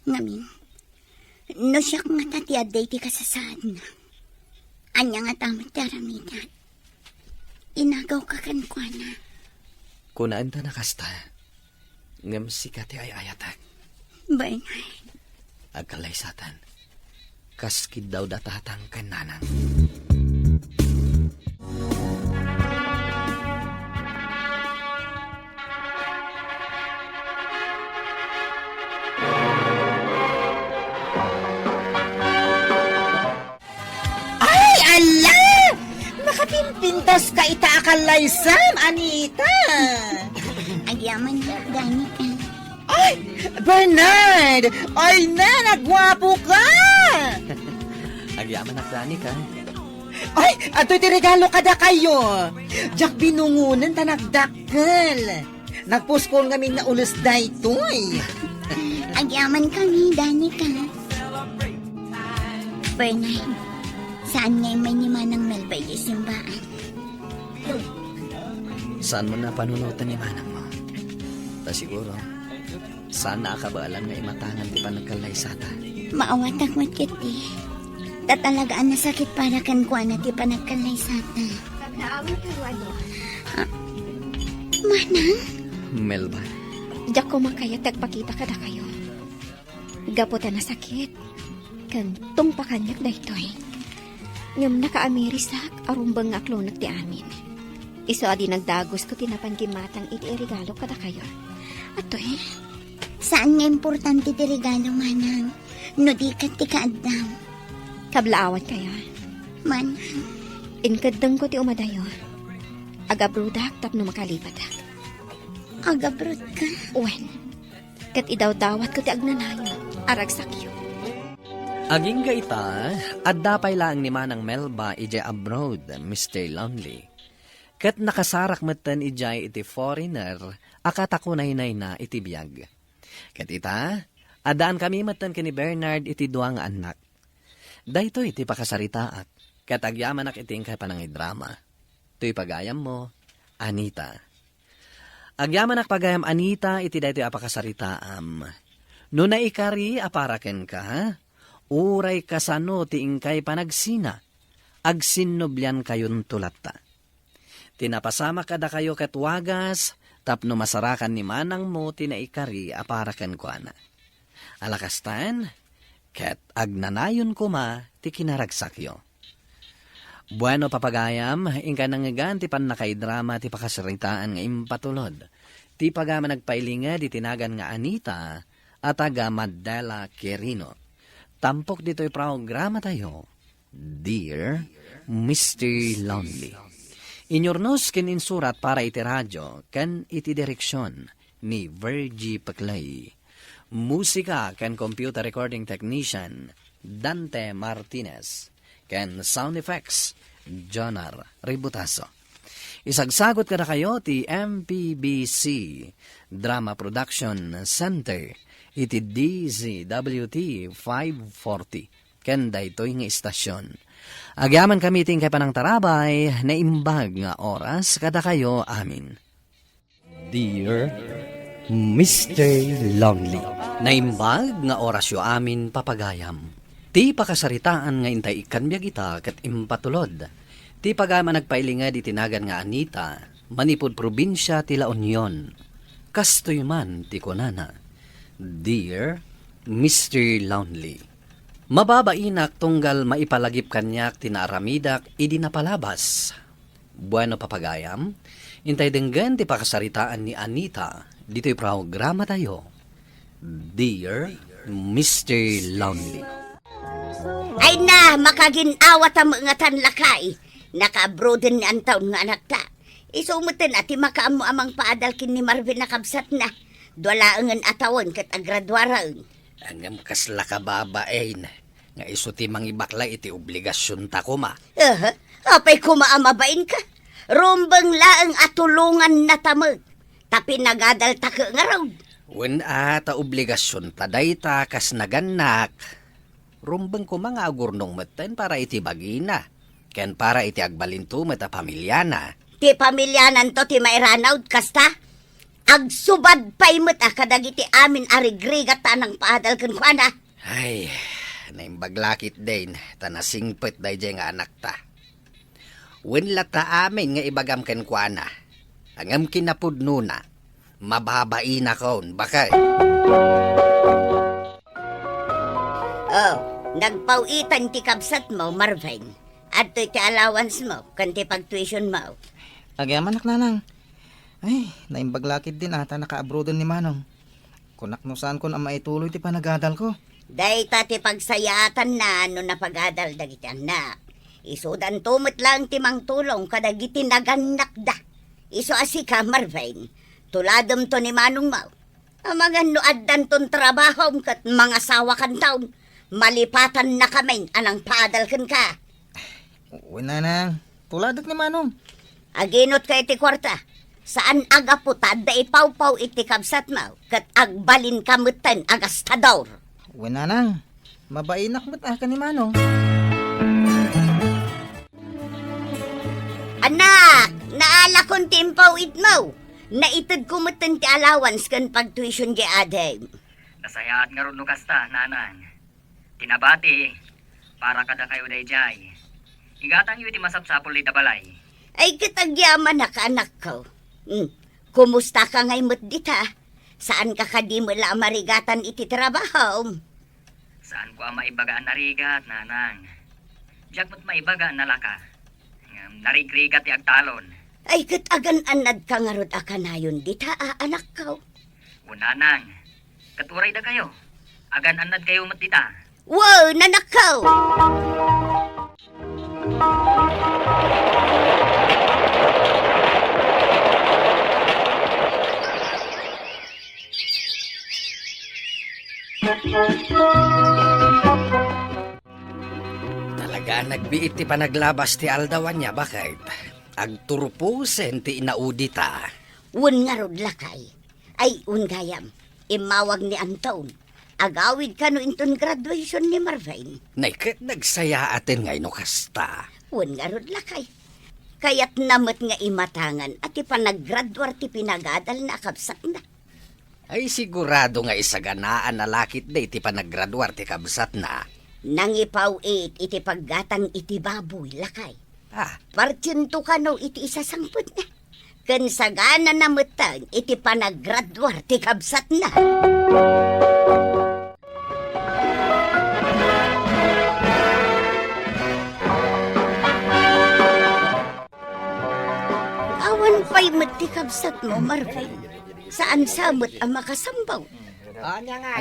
Ngamin. No siya nga tati aday ti kasasad na. Anya nga tamat daramitan. Inagaw ka kankwana. Kunaan ta nakasta. Ngam si kati ay ayatak. Bernard. Agkalay satan. Kaskid daw datatang kananang. Ay, ala! Nakapimpintas ka itaakalay Sam, Anita! Agyaman na, Danica. Ay, Bernard! Ay na, nagwapo ka! Agyaman Dani ka. Ay, ato ti regalo kada kayo. Jak binungunan ta nagdakkel. Nagpuskol ngamin na ulos daytoy. Agyaman kami, Danica. Bernard, saan ngayon may ni Manang Melbay di simbaan? Saan mo na panunutan ni manang mo? Ta siguro, saan nakakabalan nga imatangan di pa nagkalaysata? Maawat akmat kiti. Tatalagaan na sakit para kan kuan na ti panagkalaysata. Naawit ka, ano? Manang? Melba, Diyak ko makayat tagpakita ka na kayo. Gaputan na sakit. Kantong pakanyak na ito'y. Ngam nakaamirisak, arumbang nga klonag ti amin. Iso adi nagdagos ko tinapan kimatang iti regalo ka na kayo. Ato'y, Saan nga importante ti regalo, Manang? No di ka ti kaadam. kablaawan kaya. Manang, Inkadang ko ti umadayo. Agabrudak tapno makalipat. agabrot ka. Wen, kat idaw-dawat ko ti agnanayo. Arag sakyo. aging gaita, at dapay lang ni manang Melba ijay abroad, Mr. Lonely. Kat nakasarak matan ijay iti foreigner, akatakunay na iti biyag. Kat ita, adaan kami matan kini Bernard iti duang anak. Dahito iti pakasaritaak, kat agyamanak iting kay panangidrama. To'y pagayam mo, Anita. Agyamanak pagayam Anita iti dahito apakasaritaam. No naikari aparaken ka, uray kasano ti ingkay panagsina, agsinnoblian kayon tulatta. Tinapasama kada kayo katwagas, tapno masarakan ni manang mo tinaikari aparaken ko ana. Alakastan, ket agnanayon ko ma ti kinaragsakyo. Bueno papagayam, ingka nangagan ti pan nakaidrama ti pakasaritaan nga impatulod. Ti pagama nagpailinga di tinagan nga Anita at aga Madela Quirino. Tampok dito'y programa tayo, Dear Mr. Lonely. Inyornos ken insurat para iti radyo ken iti direksyon ni Virgie Paclay. Musika ken computer recording technician Dante Martinez. Ken sound effects Jonar Ributaso. Isagsagot ka na kayo ti MPBC Drama Production Center iti DZWT 540 ken daytoy nga istasyon. Agyaman kami ting kay panang tarabay na imbag nga oras kada kayo amin. Dear Mr. Lonely. Naimbag nga orasyo amin papagayam. Ti pakasaritaan nga intay ikan biag ita kat impatulod. Ti pagama nagpailinga di tinagan nga Anita, manipod probinsya ti La Union. Kastoy man ti kunana. Dear Mr. Lonely. Mababainak tunggal maipalagip kanyak tinaaramidak idi napalabas. Bueno papagayam, intay denggan ti pakasaritaan ni Anita, dito'y programa tayo. Dear Mr. Lonely. Ay na, makaginawa ta mga tanlakay. Naka-abroaden ni ang taon nga anak ta. Isumutin ati makaamo amang paadalkin ni Marvin na kabsat na. Dwalaangan atawan kat agradwaraan. Angam kasla ka babaen. Nga isuti mangibakla iti obligasyon ta ko ma. Apay kumaamabain ka. Rombang laang atulungan na tamag. Tapi nagadal ta ka nga raw. Wen ata obligasyon ta dayta kas naganak. Rumbang ko mga agurnong meten para iti bagina. Ken para iti agbalinto meta pamilyana. Ti pamilyanan to ti mairanaw kasta. Agsubad pa'y mata kadagiti amin arigrigat tanang paadal kan kuana. Ay, naimbaglakit din. Tanasingpet day nga anak ta. Wen lata amin nga ibagam ken kuana. Angam kinapudno na. Mababain akon, bakay. Oh, nagpawitan ti kabsat mo, Marvin. At ti allowance mo, kan ti pag-tuition mo. Agyaman nak nanang. Ay, naimbaglakid din ata naka-abroadan ni Manong. Kunak no saan ko na maituloy ti panagadal ko. Day ti pagsayatan na no napagadal dagiti anak. Isudan tumot lang ti mang tulong kadagiti naganak da. Iso asika, Marvin. Tuladom to ni Manong Mau. Amagan no addan ton trabaho kat mga sawa kan taon. Malipatan na kami anang paadal kan ka. Uy nanang, tuladak ni Manong. Aginot ka iti kwarta. Saan agaputad da ipaw-paw iti kabsat mo, kat agbalin kamutan agastador. Wala nang. Mabainak mo't ka ni Manong. Anak, naala kong timpaw it mo. Naitad kumutan ti allowance kan pag-tuition di adem. Nasayaat nga ron kasta, nanang. Tinabati, para kada kayo dayjay. Igatang yu iti masapsapol ita balay. Ay kitagyaman na ka, anak ko. Kumusta ka ngay mo't dita? Saan ka kadi mo la marigatan iti trabaho? Saan ko ang maibagaan narigat, nanang? Diyak mo't maibagaan na laka. Narigrigat ti agtalon. Ay kitagan anad ka nga rod akanayon dita, anak ko. Unanang, katuray da kayo. Agan anad kayo mo't dita. Wow, nanakaw! Talaga nagbiit ti panaglabas ti aldawan niya, bakit? Agturupusen ti inaudita. Un nga rod lakay. Ay, un gayam. Imawag ni Anton. Agawid ka no inton graduation ni Marvin. Naikat nagsaya atin ngay no kasta. Un nga rod lakay. Kaya't namot nga imatangan at ipanaggraduar ti pinagadal na kabsat na. Ay sigurado nga isaganaan na lakit day ti panaggraduar ti kabsat na. Nangipaw iti paggatang iti baboy lakay. Ah, Partinto ka no iti isasangpot na. Kan sagana na mutan iti panaggraduar ti kabsat na. Awan pa'y ti kabsat mo, Marvin. Saan samot ang makasambaw?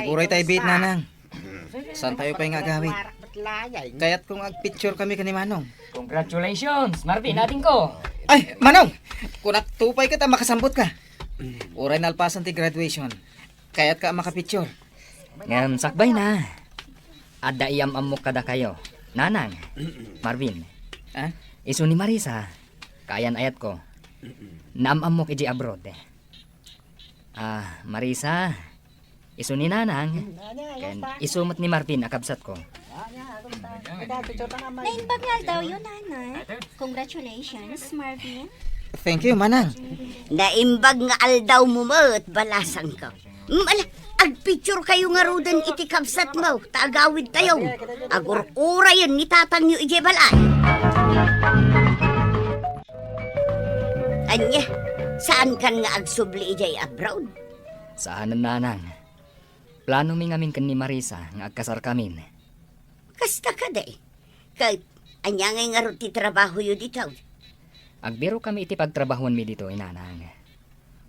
Aguray tayo bit, nanang. Saan tayo pa yung agawid? Kaya't kung ag-picture kami ka ni Manong. Congratulations, Marvin, natin ko. Ay, Manong! Kung tupay ka, makasambot ka. Uray nalpasan ti graduation. Kaya't ka makapicture. Ngam, sakbay na. Adda iyam amok kada kayo. Nanang, Marvin. Ah? Isu ni Marisa. Kayan ayat ko. Naamamok iji abroad. Marisa. Isu ni Nanang. Ken isumot ni Marvin akabsat ko. Naimbagal daw yun, Nana. Congratulations, Marvin. Thank you, Manang. Naimbag nga aldaw mo mo at balasang ko. Agpicture kayo nga rodan iti kabsat mo. Taagawid tayo. Agur-ura yun ni tatang nyo ije balay. Anya, saan kan nga agsubli ije abroad? Saan Nanang? Plano mi ngamin ken ni Marisa nga agkasar kamin. Kasta ka day. Kahit anya nga ro ti trabaho yu dito. Agbiro kami iti pagtrabahon mi dito, Nanang.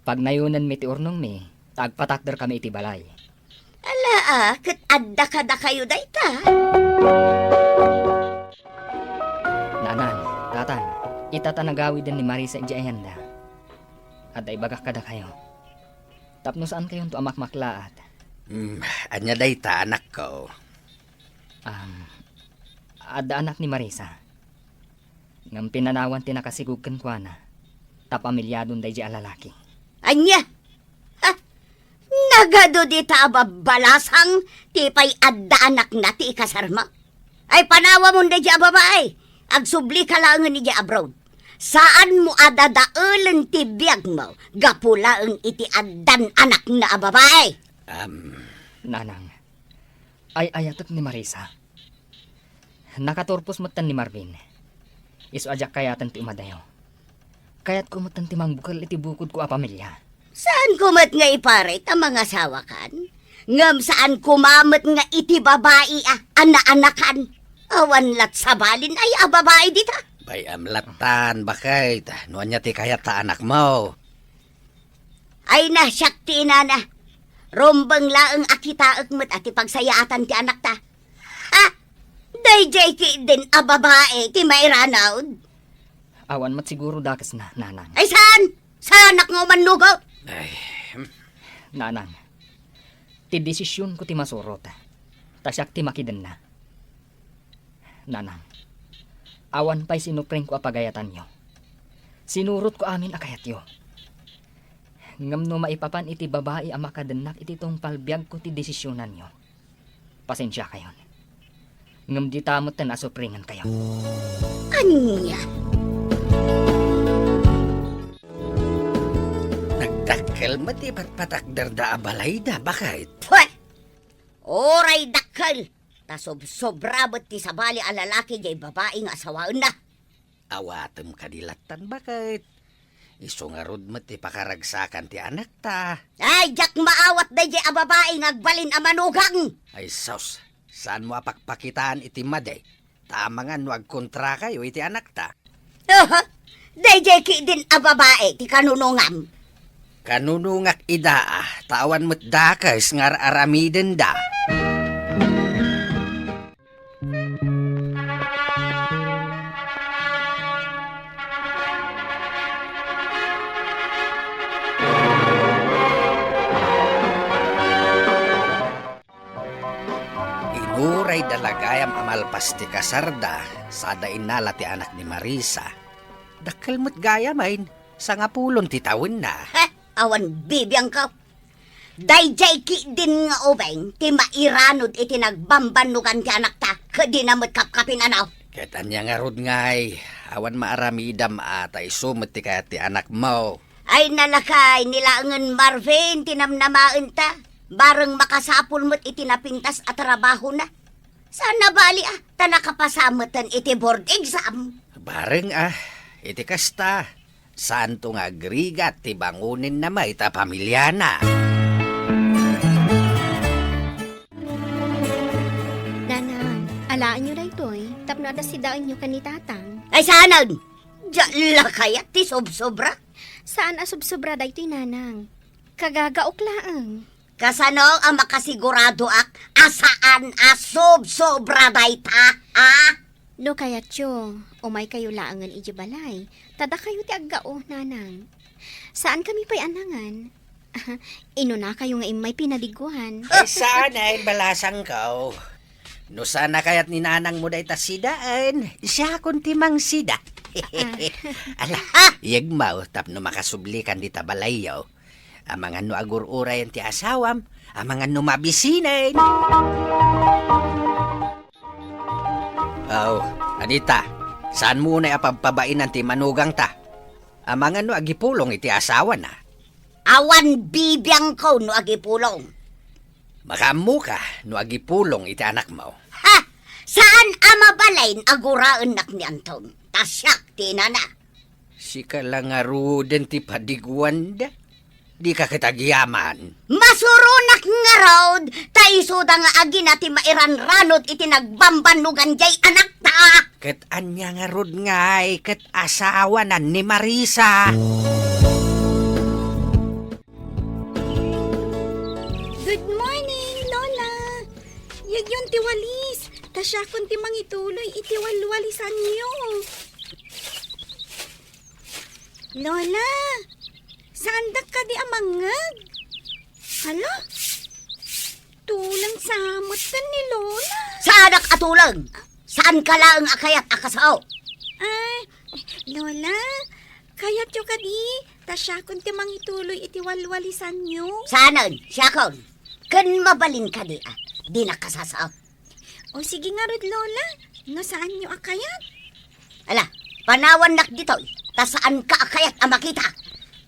Pag nayunan mi ti urnong mi, tagpatakder kami iti balay. Ala kat adda kada kayo dayta. Nanang, tatang, itatanagawi din ni Marisa iti ayanda. At ay bagak kada kayo. Tapno saan kayo to amakmaklaat? Anya day ta anak ko. Ada anak ni Marisa. Ngam pinanawan ti nakasigugkan kwa na. Tapamilyadon day di alalaki. Anya? Nagado di ta babalasang tipay adda anak na ti ikasarma. Ay panawa mo di babae. Agsubli ka lang ni di abroad. Saan mo adadaulan ti biyag mo? Gapulaang iti addan anak na babae. Nanang, ay ayatot ni Marisa. Nakaturpos matan ni Marvin. Isu ajak kayatan ti umadayo. Kayat kumutan ti mangbukal iti bukod ko a pamilya. Saan kumat nga iparet ang mga sawakan? Ngam saan kumamat nga iti babae ana-anakan? Awan lat sabalin ay babae dita. Bay amlatan, bakit? Nuan niya ti kayat ta anak mo. Ay nasyak ti inana. Rombang laang akitaak mo't ati pagsayaatan ti anak ta. Dayjay ti din a babae ti mairanaw. Awan mat siguro dakas na, Nanang. Ay saan? Saan anak nga manugo? Ay, Nanang, ti desisyon ko ti masurot. Tasyak ti makiden na. Nanang, awan pa'y sinupring ko apagayatan nyo. Sinurot ko amin akayat yo. ngam no maipapan iti babae ang makadanak iti tong palbiag ko ti desisyonan nyo. Pasensya kayo. Ngam di tamot na nasupringan kayo. Anya? Nagdakkel mo ti patpatakder da abalay da, bakit? Pweh! Oray dakkel! Ta sobra ba't ti sabali a lalaki jay babae nga asawaan na? Awatem kadilatan, bakit? Iso nga rod mo ti pakaragsakan ti anak ta. Ay, jak maawat da jay a babae nga agbalin a manugang! Ay sos, saan mo apakpakitaan iti maday? Tama nga no agkontra kayo iti anak ta. Day jay ki din a babae ti kanunungam. Kanunungak ida tawan mo't dakas ngar aramiden da. Inuray dalagayam amalpas ti kasarda, sada inala ti anak ni Marisa. Dakkel mo't gayamain, sa nga pulon ti tawin na. Awan bibiyang ka. Dayjay ki din nga ubeng, ti mairanod iti nagbambanugan ti anak ta, kadi namot kapkapin anaw. Ket anya nga rod ngay, awan maaramidam atay sumot ti kaya ti anak mo. Ay nalakay, nilaangan Marvin, tinamnamaan ta. Bareng makasapul mo't iti napintas at trabaho na. Sana bali ta nakapasamutan iti board exam. Bareng iti kasta. Santo nga agrigat ti bangunin na may ta pamilya na. Nanang, alaan nyo na ito eh. Tapno ada si daan nyo kanitatang. Ay saanan, dyan kaya ti sobra. Saan asubsobra da ito'y nanang? Kagagaok laang. Kasano ang makasigurado asaan sobra dayta, No kayat yo, umay kayo laangan iji balay. Tada kayo ti aggao, nanang. Saan kami pa'y anangan? Ino na kayo nga imay pinadiguan. Ay saan ay balasang kao. No sana kayat ni nanang mo day ta sidaan. Siya kuntimang sida. Ala, yagmaw tapno makasublikan di tabalayaw. Amangan no agururay ti asawam, amangan no mabisinen. Anita, saan mo na apagpabainan ti manugang ta? Amangan no agipulong iti asawa na. Awan bibiyang ko no agipulong. Makamu ka no agipulong iti anak mo. Saan amabalain aguraan nak ni Anton? Tasyak tinana. Sika lang nga ruden ti padiguan da. Di ka kitagyaman. Masurunak nga road, taisuda nga agi na ti mairanranod iti nagbambanugan jay anak ta. Ket anya nga rod ngay, ket asawa na ni Marisa. Good morning, Lola. Yagyon ti walis. Tasya kun ti mangituloy iti walwalisan niyo. Lola, saan dak ka di amangag? Hala? Tulang samot ka ni Lola. Saanak atulang? Saan ka lang akayat akasaw? Ay, Lola, kayat yo ka di. Tasya kun ti mangituloy iti walwalisan niyo. Saanan, siyakon. Kan mabalin ka di di nakasasaw. O sige nga rod, Lola. Nga saan niyo akayat? Ala, panawan nak ditoy. Ta saan ka akayat ang makita?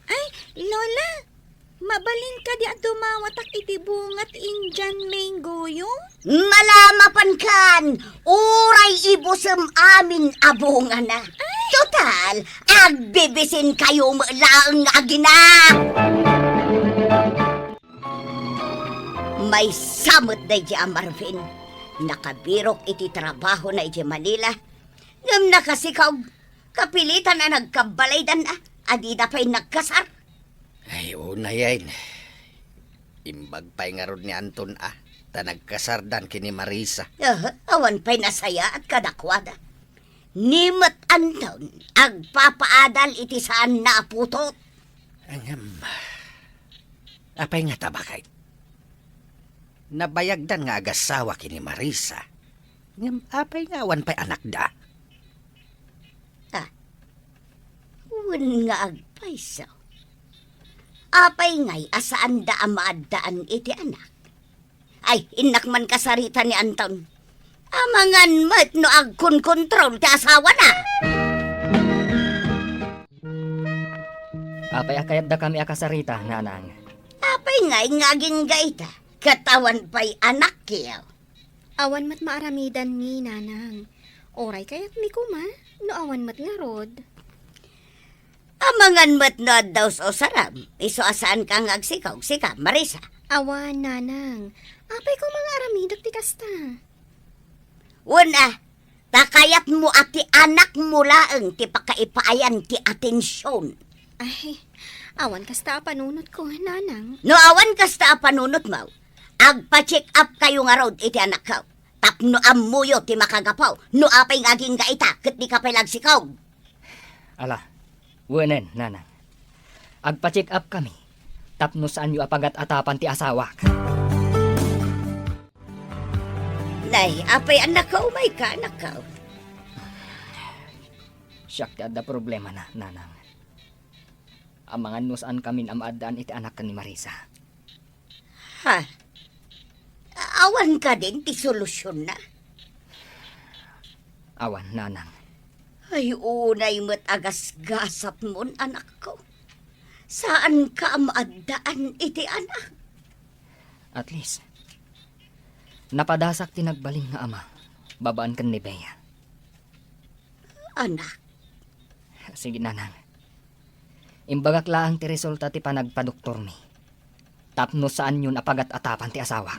Ay, Lola, mabalin ka di at dumawatak iti bungat Indian mango yung? Malamapan kan, uray ibusem amin abungan na. Total, agbibisin kayo lang agina. May samot na iti Marvin. Nakabirok iti trabaho na iti Manila. Ngam nakasikaw, kapilitan na nagkabalaydan na. Adi na pa'y nagkasar. Ay, una yan. Imbag pa'y nga rod ni Anton ta nagkasardan kini Marisa. Awan pa'y nasaya at kadakwada. Nimat Anton, agpapaadal iti saan na aputot. Angam, apay nga tabakay. Nabayagdan nga agasawa kini Marisa. Ngam, apay nga awan pa'y anak da. Wan nga agpaysaw. Apay ngay asaan da maadaan iti anak. Ay, inak man kasarita ni Anton. Amangan mat no agkon kontrol ti asawa na. Apay akayat da kami akasarita, nanang. Apay ngay ngaging gaita. Katawan pa'y anak kiyaw. Awan mat maaramidan mi, nanang. Oray kayat mi kuma, no awan mat nga rod. Amangan mat no daw o saram. Iso asaan ka ngagsikaw, sika, Marisa. Awan, nanang. Apay ko mga aramidak ti kasta. Una, takayat mo ati anak mo laeng ti pakaipayan ti atensyon. Ay, awan kasta panunot ko, nanang. No awan kasta panunot mo, agpa-check up kayo nga road iti anak ko. Tapno amuyo ti makagapaw, no apay ngaging gaita, kat di ka palagsikaw. Ala, wenen, nanang. Agpa-check up kami. Tapno saan yu apagat atapan ti asawa. Nay, apay anak ko, may ka anak ko. Siyak ti adda problema na, nanang. Amangan no saan kami amaadaan iti anak ka ni Marisa. Ha? Awan ka din, ti solusyon na. Awan, nanang. Ay, unay mo't agas-gasat mon, anak ko. Saan ka maadaan iti anak? At least, napadasak tinagbaling nga ama. Babaan kan ni Bea. Anak, Sige, nanang. Imbagak laang ti resulta ti panagpadoktor mi. Tapno saan yun apagat atapan ti asawa.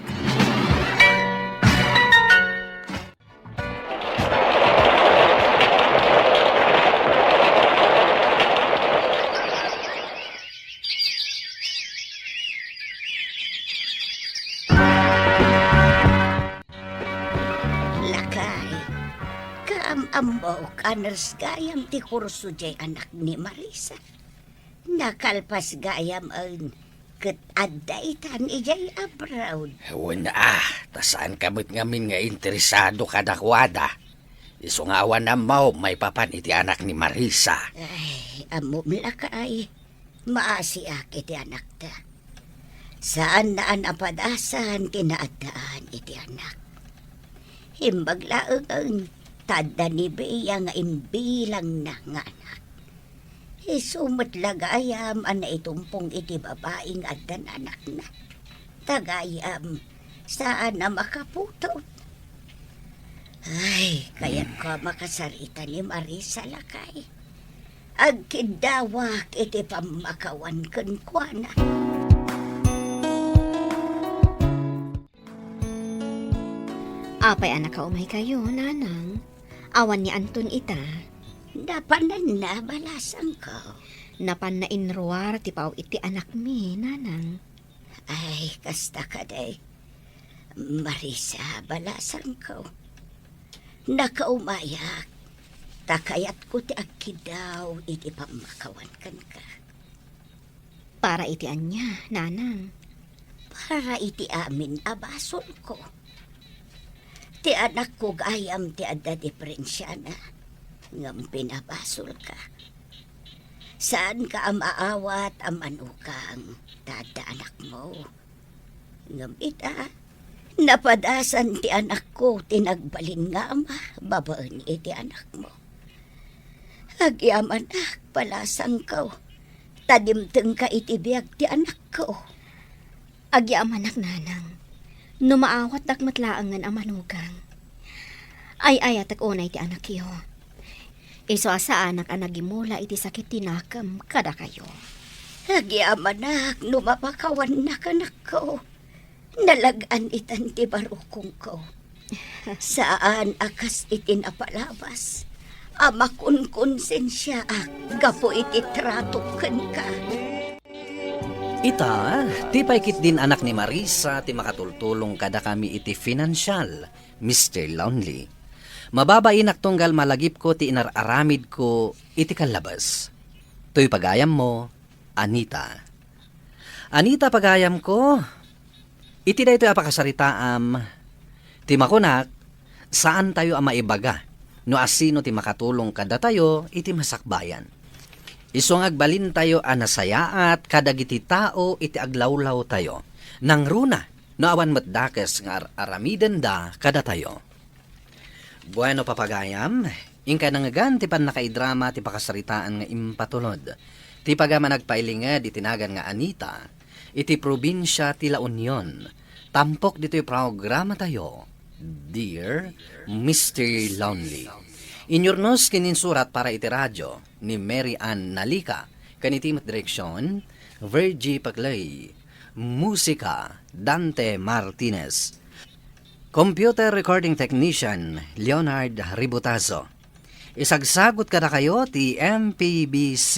lakay. Kaamambaw kaners gayam ti kurso jay anak ni Marisa. Nakalpas gayam ang ket addaitan ijay abroad. Wala tasaan kamot ngamin nga interesado kadakwada. Iso nga awan na mau may papan iti anak ni Marisa. Ay, amom lakay. Maasiak iti anak ta. Saan naan apadasan tinaadaan iti anak. Himbag laeng ang tada ni Bea nga imbilang na nga anak. Isumot lagayam ana itumpong iti babaeng addan anak na. Tagayam saan na makaputot. Ay, kaya't ko makasarita ni Marisa lakay. Agkidawak iti pamakawan kenkwana. Apay anak ka umay kayo, nanang. Awan ni Anton ita. Napanan na balasang ko. Napan na inruar ti pao iti anak mi, nanang. Ay, kasta ka day. Marisa, balasang ko. Nakaumayak. Takayat ko ti agkidaw iti pamakawan kan ka. Para iti anya, nanang. Para iti amin abasol ko. Ti anak ko gayam ti adda diferensya na. Ngam pinabasol ka. Saan ka amaawat amanukang tada anak mo? Ngam ita, napadasan ti anak ko tinagbalin nga ama, babaan iti anak mo. Agyam anak, palasang ko. Tadimteng ka itibiyag ti anak ko. Agyam anak, nanang. Numaawat dakmatlaangan ang manugang. Ay ayatak unay ti anak yo. Iso asa anak ang nagimula iti sakit tinakam kada kayo. Agyam anak, numapakawan na kanak ko. Nalagaan itan ti barukong ko. Saan akas iti napalabas? Ama kun konsensya gapo iti trato ken ka. Ita, ti paikit din anak ni Marisa, ti makatultulong kada kami iti financial, Mr. Lonely. Mababainak tunggal malagip ko ti inararamid ko iti kalabas. To'y pagayam mo, Anita. Anita pagayam ko, iti da ito apakasaritaam, ti makunak, saan tayo ang maibaga, no asino ti makatulong kada tayo iti masakbayan. Isong agbalin tayo anasaya at kadagiti tao iti aglawlaw tayo. Nang runa, no awan matdakes nga aramiden da kada tayo. Bueno papagayam, ingka nangagan ti pan nakaidrama ti pakasaritaan nga impatulod. Ti pagama nagpailinged itinagan nga Anita, iti probinsya ti La Union. Tampok dito'y programa tayo, Dear Mr. Lonely. Inyornos kininsurat para iti radyo ni Mary Ann Nalika, kanitimat direksyon, Virgie Paglay, musika, Dante Martinez, computer recording technician, Leonard Ributazo. Isagsagot kada kayo ti MPBC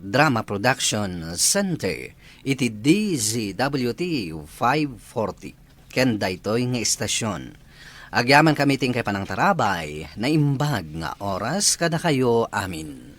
Drama Production Center, iti DZWT 540, ken daytoy nga istasyon. Agyaman kami ting kay panang tarabay na imbag nga oras kada kayo amin.